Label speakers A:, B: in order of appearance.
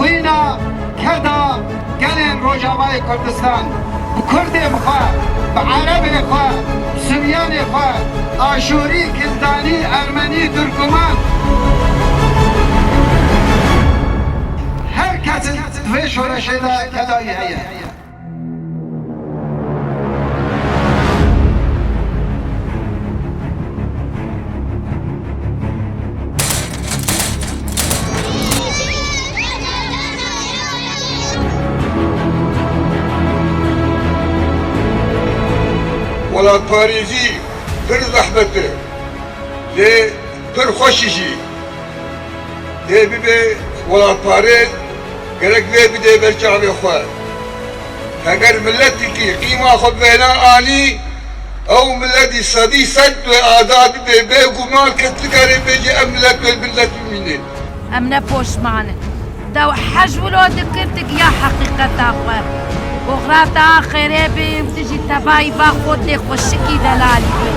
A: خوینا کدا گلین روجاوای کردستان بکردی مخوا بعربی خوا سریانی خوا آشوری کلدانی ارمنی ترکمان هر کس دوی شورشه دا کدایی هیه
B: وڵات پارێزی پڕ زەحمەتە لێ پڕ خۆشیشی لێ ببێ وڵات پارێز گەرەک لێ بدێ بەرچاوێ خوا ئەگەر ملەتێکی قیما خۆ بێنە ئانی ئەو ملەتی سەدی سەد دوێ ئادا ببێ بێگومان کەس بگەرێ بێجێ ئەم ملەت وێ ملەت ببینێ
C: ئەم نەپۆشمانن دەو حەج ولۆ دکردک یا حەقیقەتا خوا بۆ خراتا خێرێ بێ تژی تەبایی با خۆت لێ خۆشکی دەلالی بێ